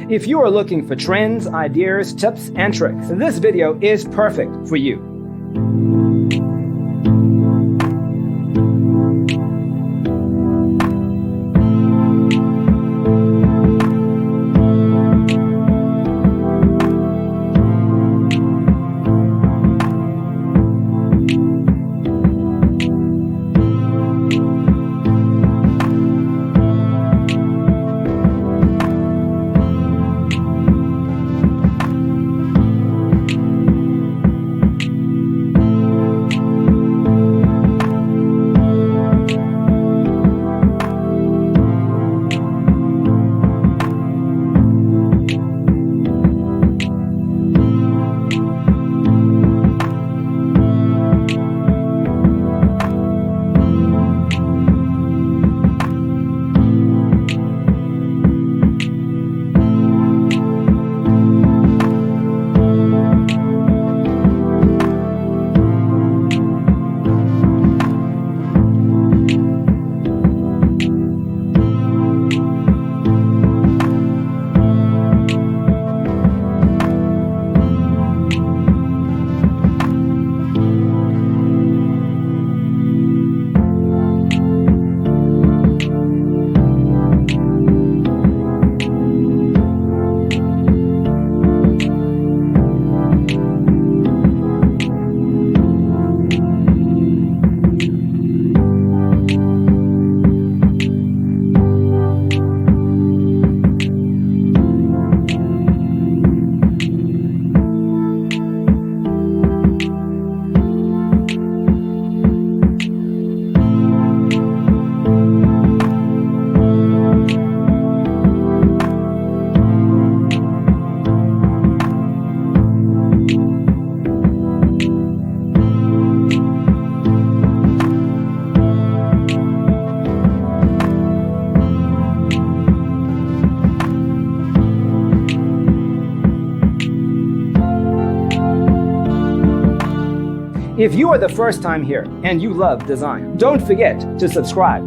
If you are looking for trends, ideas, tips, and tricks, this video is perfect for you. If you are the first time here and you love design, don't forget to subscribe.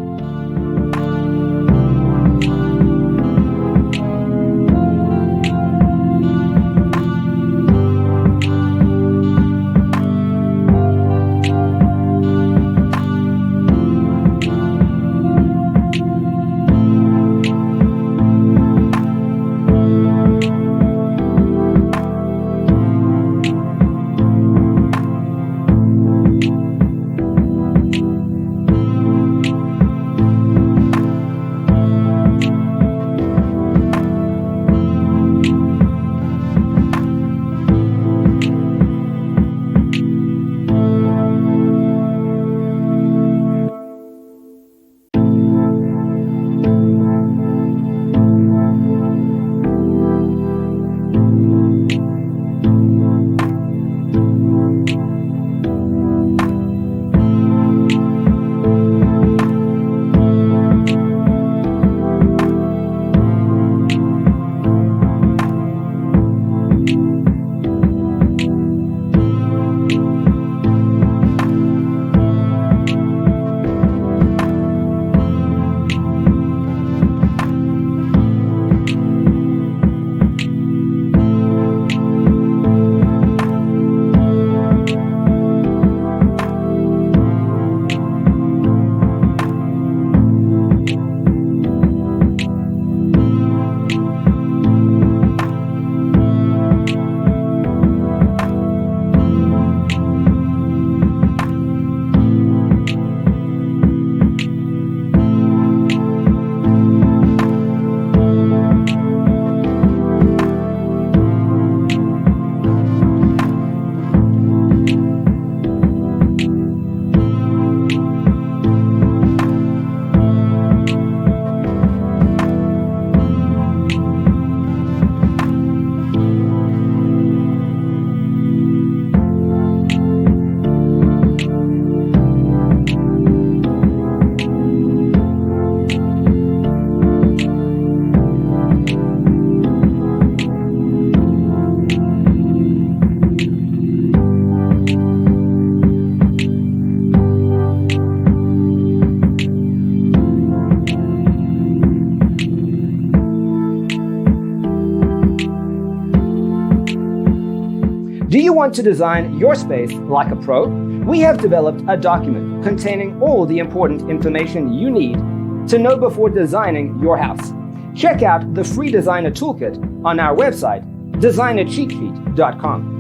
Do you want to design your space like a pro? We have developed a document containing all the important information you need to know before designing your house. Check out the free designer toolkit on our website, designercheatsheet.com.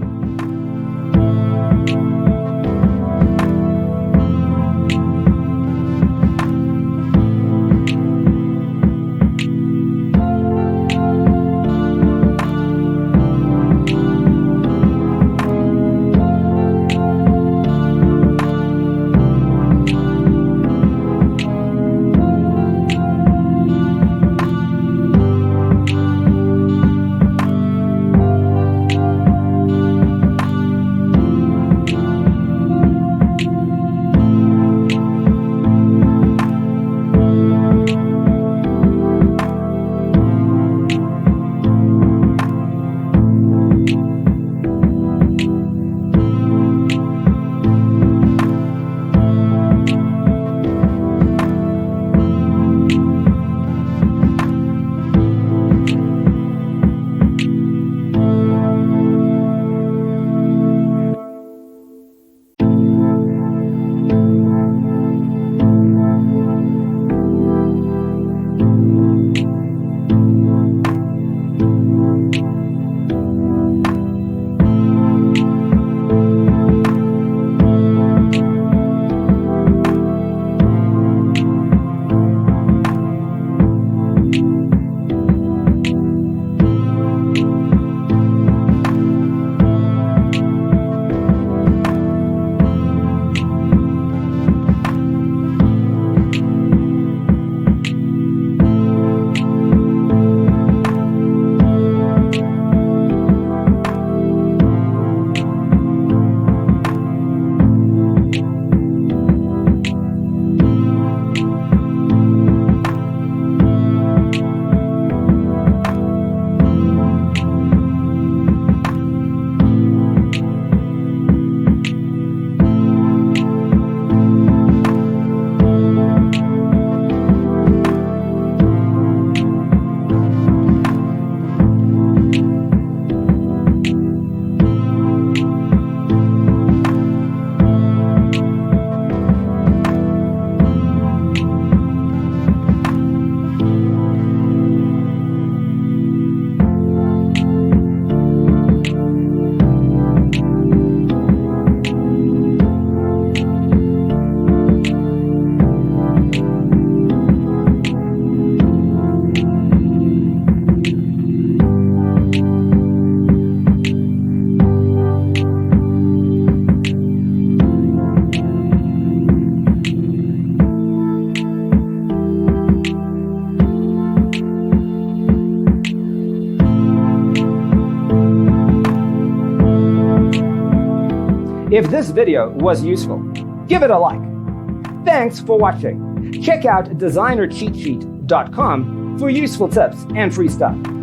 If this video was useful, give it a like. Thanks for watching. Check out designercheatsheet.com for useful tips and free stuff.